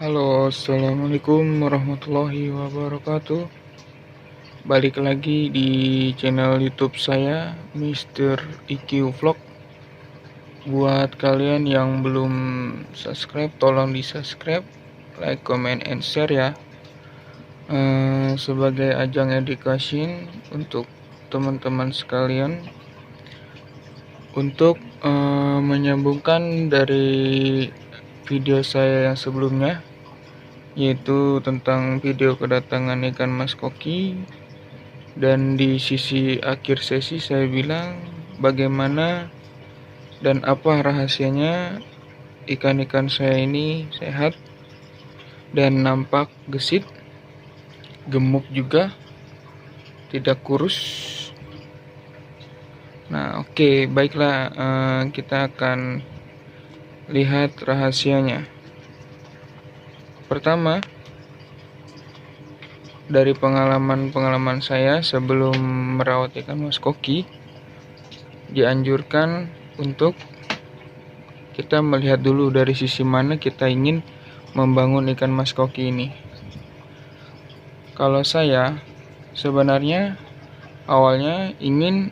Halo, assalamualaikum warahmatullahi wabarakatuh. Balik lagi di channel YouTube saya, Mr. IQ Vlog. Buat kalian yang belum subscribe, tolong di subscribe, like, comment, and share ya. Sebagai ajang education untuk teman-teman sekalian, untuk menyambungkan dari video saya yang sebelumnya, yaitu tentang video kedatangan ikan mas koki. Dan di sisi akhir sesi saya bilang bagaimana dan apa rahasianya ikan-ikan saya ini sehat dan nampak gesit, gemuk juga, tidak kurus. Nah, oke, baiklah, kita akan lihat rahasianya. Pertama, dari pengalaman saya sebelum merawat ikan mas koki, dianjurkan untuk kita melihat dulu dari sisi mana kita ingin membangun ikan mas koki ini. Kalau saya sebenarnya awalnya ingin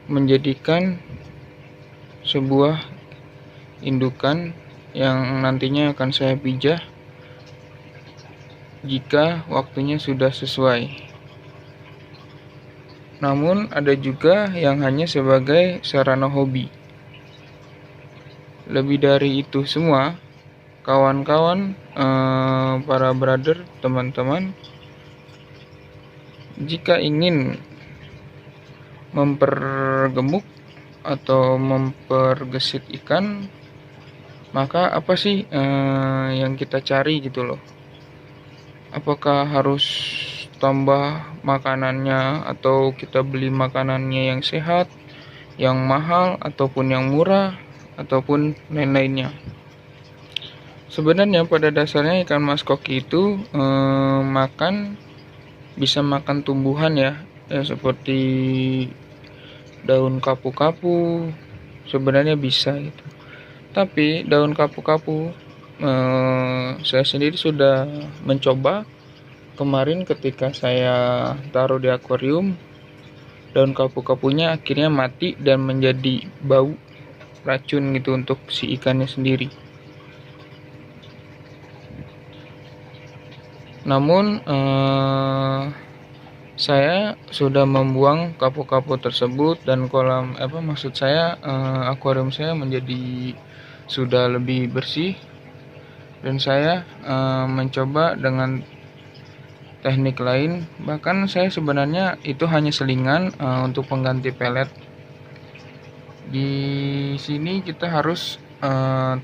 menjadikan sebuah indukan yang nantinya akan saya pijah jika waktunya sudah sesuai. Namun ada juga yang hanya sebagai sarana hobi. Lebih dari itu semua, kawan-kawan, para brother, teman-teman, jika ingin mempergemuk atau mempergesit ikan, maka apa sih yang kita cari gitu loh? Apakah harus tambah makanannya atau kita beli makanannya yang sehat, yang mahal ataupun yang murah ataupun lain-lainnya? Sebenarnya pada dasarnya ikan mas koki itu bisa makan tumbuhan ya seperti daun kapu-kapu, sebenarnya bisa gitu. Tapi daun kapu-kapu saya sendiri sudah mencoba kemarin ketika saya taruh di akuarium. Daun kapu-kapunya akhirnya mati dan menjadi bau racun gitu untuk si ikannya sendiri. Namun saya sudah membuang kapu-kapu tersebut dan akuarium saya menjadi sudah lebih bersih. Dan saya mencoba dengan teknik lain, bahkan saya sebenarnya itu hanya selingan untuk pengganti pelet. Di sini kita harus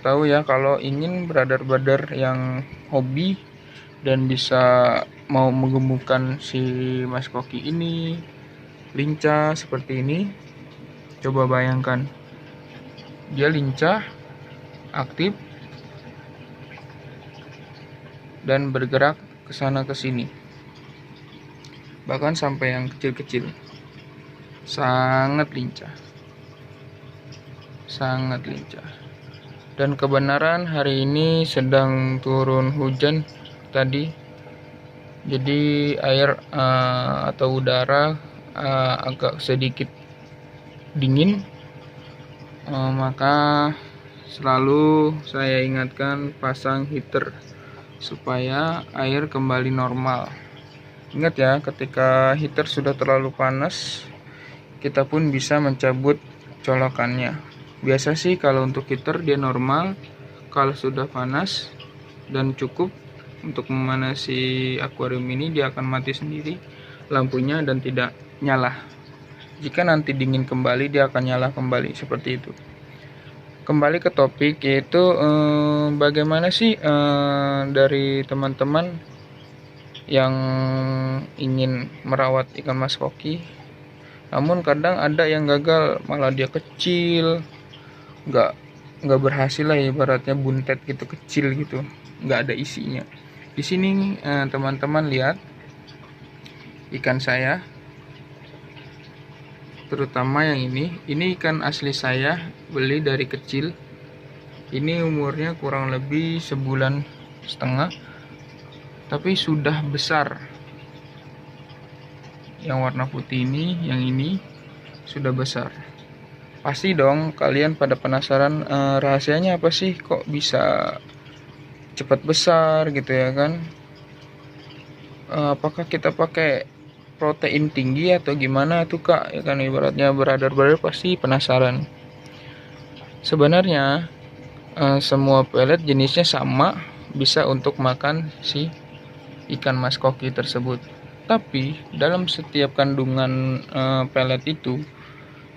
tahu ya, kalau ingin brother-brother yang hobi dan bisa mau menggemukkan si mas koki ini lincah seperti ini, coba bayangkan dia lincah, aktif, dan bergerak ke sana ke sini, bahkan sampai yang kecil-kecil, sangat lincah. Dan kebenaran hari ini sedang turun hujan tadi, jadi air atau udara agak sedikit dingin, maka selalu saya ingatkan pasang heater supaya air kembali normal. Ingat ya, ketika heater sudah terlalu panas, kita pun bisa mencabut colokannya. Biasa sih kalau untuk heater dia normal, kalau sudah panas dan cukup untuk memanasi akuarium ini, dia akan mati sendiri lampunya dan tidak nyala. Jika nanti dingin kembali, dia akan nyala kembali, seperti itu. Kembali ke topik, yaitu bagaimana sih dari teman-teman yang ingin merawat ikan mas koki, namun kadang ada yang gagal, malah dia kecil, nggak berhasil lah, ibaratnya buntet gitu, kecil gitu, nggak ada isinya. Di sini teman-teman lihat ikan saya, terutama yang ini ikan asli saya beli dari kecil. Ini umurnya kurang lebih 1,5 bulan, tapi sudah besar. Yang warna putih ini, yang ini sudah besar. Pasti dong kalian pada penasaran, rahasianya apa sih kok bisa cepat besar gitu ya kan? Apakah kita pakai protein tinggi atau gimana tuh kak, ya kan, ibaratnya brother pasti penasaran. Sebenarnya semua pelet jenisnya sama, bisa untuk makan si ikan mas koki tersebut. Tapi dalam setiap kandungan pelet itu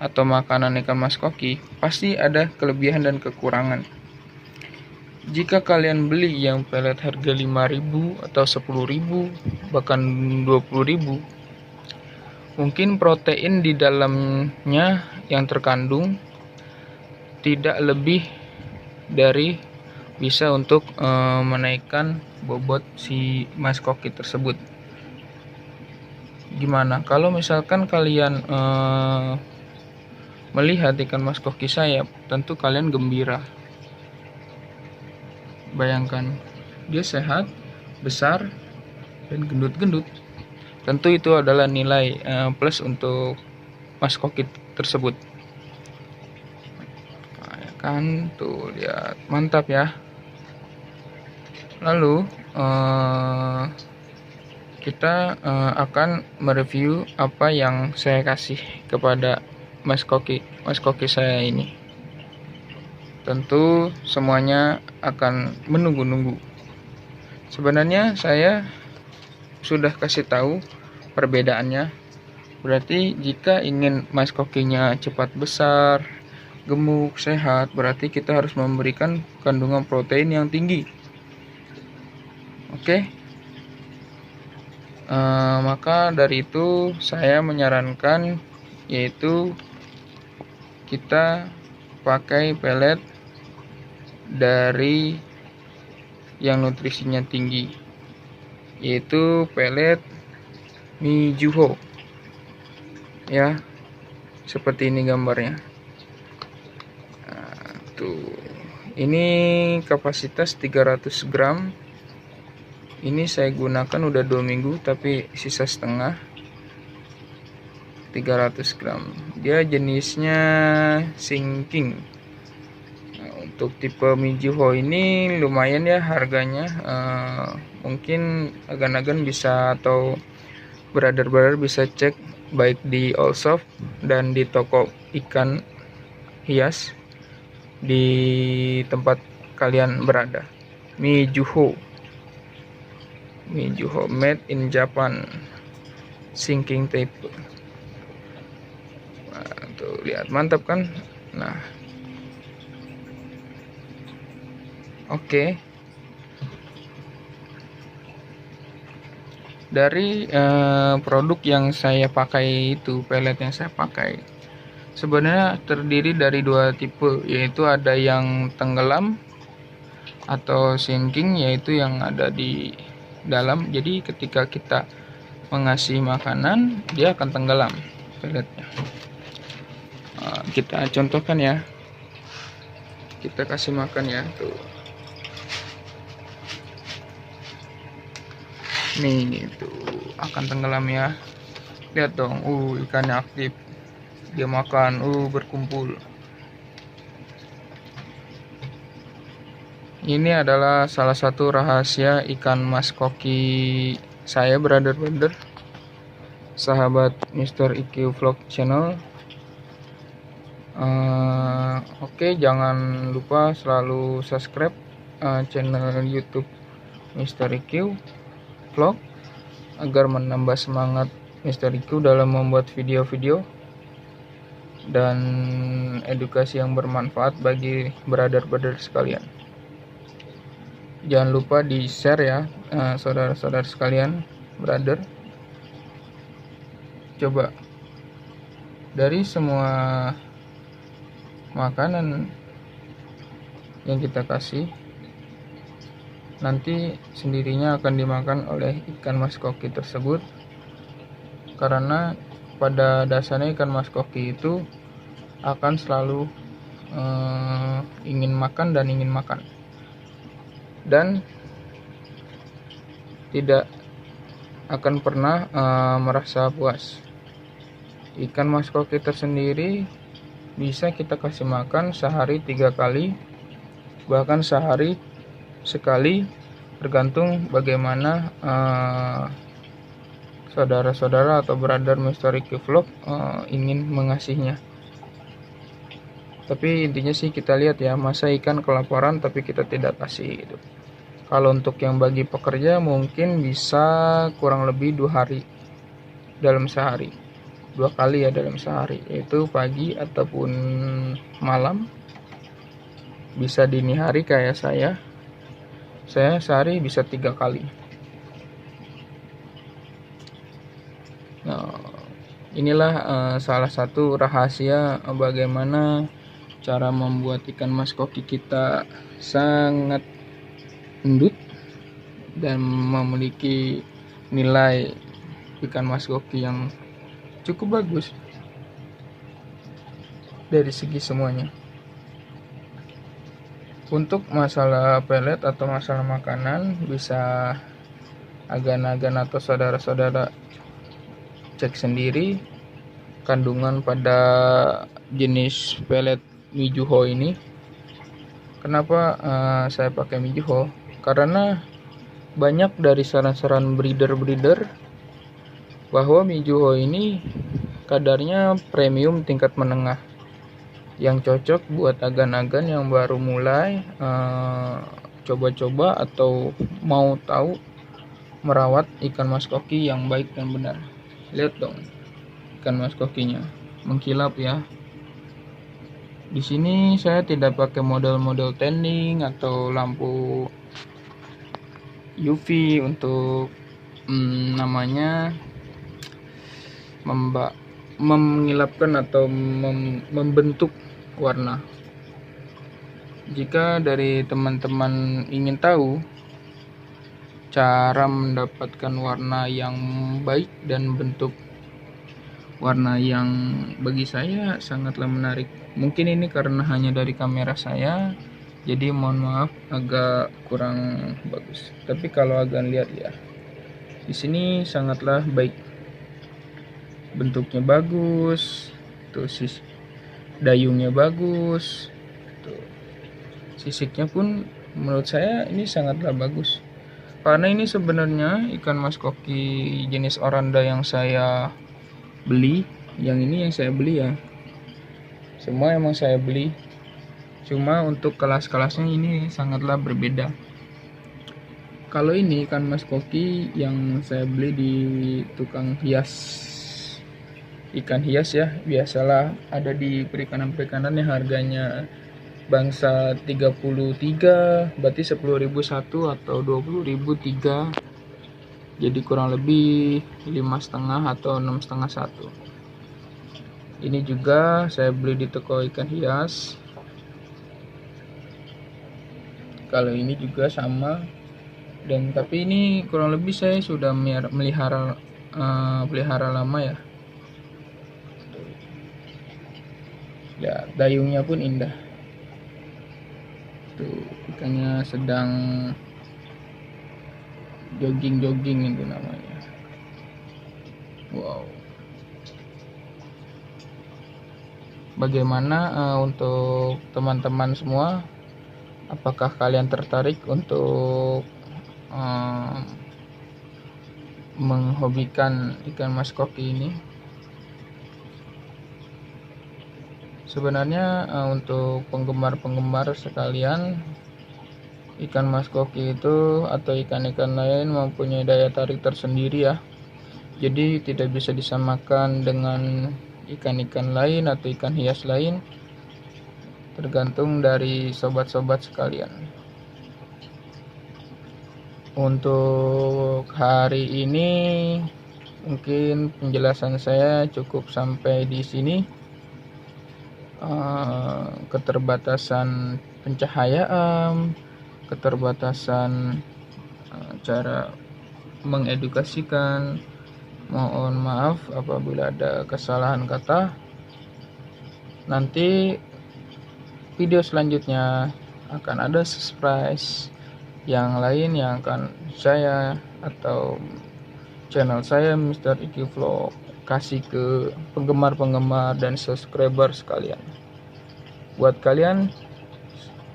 atau makanan ikan mas koki pasti ada kelebihan dan kekurangan. Jika kalian beli yang pelet harga 5.000 atau 10.000 bahkan 20.000, mungkin protein di dalamnya yang terkandung tidak lebih dari bisa untuk menaikkan bobot si mas koki tersebut. Gimana kalau misalkan kalian melihat ikan mas koki saya, tentu kalian gembira. Bayangkan, dia sehat, besar, dan gendut-gendut. Tentu itu adalah nilai plus untuk mas koki tersebut. Nah, kan tuh lihat, mantap ya. Lalu kita akan mereview apa yang saya kasih kepada mas koki saya ini. Tentu semuanya akan menunggu-nunggu. Sebenarnya saya sudah kasih tahu perbedaannya. Berarti jika ingin mas kokinya cepat besar, gemuk, sehat, berarti kita harus memberikan kandungan protein yang tinggi. Oke. Maka dari itu saya menyarankan yaitu kita pakai pelet dari yang nutrisinya tinggi, yaitu pelet Mizuho ya, seperti ini gambarnya. Nah, tuh ini kapasitas 300 gram. Ini saya gunakan udah 2 minggu tapi sisa setengah, 300 gram. Dia jenisnya sinking. Untuk tipe Mizuho ini lumayan ya harganya, mungkin agan-agan bisa atau brother bisa cek baik di Allsoft dan di toko ikan hias di tempat kalian berada. Mizuho made in Japan, sinking type. Nah, tuh lihat, mantap kan? Nah, oke. Dari produk yang saya pakai itu, pelet yang saya pakai sebenarnya terdiri dari 2 tipe, yaitu ada yang tenggelam atau sinking, yaitu yang ada di dalam. Jadi ketika kita mengasih makanan, dia akan tenggelam peletnya. Kita contohkan ya, kita kasih makan ya, tuh. Nih itu akan tenggelam ya. Lihat dong, ikannya aktif, dia makan, berkumpul. Ini adalah salah satu rahasia ikan mas koki saya, brother sahabat Mr. IQ Vlog channel. Oke, jangan lupa selalu subscribe channel YouTube Mr. IQ Vlog agar menambah semangat Mr. IQ dalam membuat video-video dan edukasi yang bermanfaat bagi brother sekalian. Jangan lupa di share ya, saudara-saudara sekalian, brother. Coba dari semua makanan yang kita kasih, nanti sendirinya akan dimakan oleh ikan mas koki tersebut, karena pada dasarnya ikan mas koki itu akan selalu ingin makan dan tidak akan pernah merasa puas. Ikan mas koki tersendiri bisa kita kasih makan sehari 3 kali, bahkan sehari sekali, tergantung bagaimana saudara-saudara atau brother Mystery Vlog ingin mengasihnya. Tapi intinya sih kita lihat ya, masa ikan kelaparan tapi kita tidak kasih gitu. Kalau untuk yang bagi pekerja mungkin bisa kurang lebih 2 hari dalam sehari, 2 kali ya dalam sehari, yaitu pagi ataupun malam. Bisa dini hari kayak saya sehari bisa 3 kali. Nah, inilah salah satu rahasia bagaimana cara membuat ikan mas koki kita sangat endut dan memiliki nilai ikan mas koki yang cukup bagus dari segi semuanya. Untuk masalah pelet atau masalah makanan, bisa agan-agan atau saudara-saudara cek sendiri kandungan pada jenis pelet Mizuho ini. Kenapa saya pakai Mizuho? Karena banyak dari saran-saran breeder bahwa Mizuho ini kadarnya premium tingkat menengah, yang cocok buat agan-agan yang baru mulai coba-coba atau mau tahu merawat ikan mas koki yang baik dan benar. Lihat dong ikan mas kokinya mengkilap ya. Di sini saya tidak pakai model-model tanning atau lampu UV untuk namanya mengilapkan atau membentuk warna. Jika dari teman-teman ingin tahu cara mendapatkan warna yang baik dan bentuk warna yang bagi saya sangatlah menarik. Mungkin ini karena hanya dari kamera saya, jadi mohon maaf agak kurang bagus. Tapi kalau agak lihat ya, di sini sangatlah baik. Bentuknya bagus, tuh dayungnya bagus, tuh sisiknya pun menurut saya ini sangatlah bagus. Karena ini sebenarnya ikan mas koki jenis oranda yang saya beli, yang saya beli ya, semua emang saya beli, cuma untuk kelas-kelasnya ini sangatlah berbeda. Kalau ini ikan mas koki yang saya beli di tukang hias, ikan hias ya, biasalah ada di perikanan-perikanan yang harganya bangsa 33, berarti 10.000 satu atau 20.000 3, jadi kurang lebih 5,5 atau 6,5 satu. Ini juga saya beli di toko ikan hias. Kalau ini juga sama, dan tapi ini kurang lebih saya sudah pelihara lama ya. Ya, dayungnya pun indah. Tuh, ikannya sedang jogging itu namanya. Wow. Bagaimana untuk teman-teman semua? Apakah kalian tertarik untuk menghobikan ikan mas koki ini? Sebenarnya untuk penggemar sekalian, ikan mas koki itu atau ikan-ikan lain mempunyai daya tarik tersendiri ya. Jadi tidak bisa disamakan dengan ikan-ikan lain atau ikan hias lain, tergantung dari sobat-sobat sekalian. Untuk hari ini mungkin penjelasan saya cukup sampai di sini. Keterbatasan pencahayaan, keterbatasan cara mengedukasikan, mohon maaf apabila ada kesalahan kata. Nanti video selanjutnya akan ada surprise yang lain yang akan saya atau channel saya Mr. Iki Vlog kasih ke penggemar-penggemar dan subscriber sekalian. Buat kalian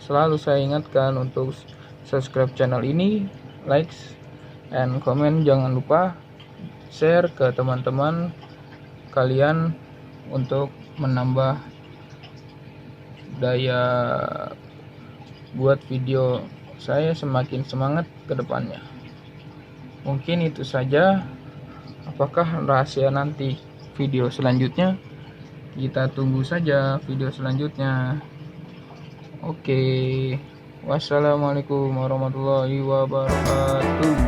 selalu saya ingatkan untuk subscribe channel ini, like and comment, jangan lupa share ke teman-teman kalian untuk menambah daya buat video saya semakin semangat ke depannya. Mungkin itu saja. Apakah rahasia nanti video selanjutnya? Kita tunggu saja video selanjutnya. Oke. Wassalamualaikum warahmatullahi wabarakatuh.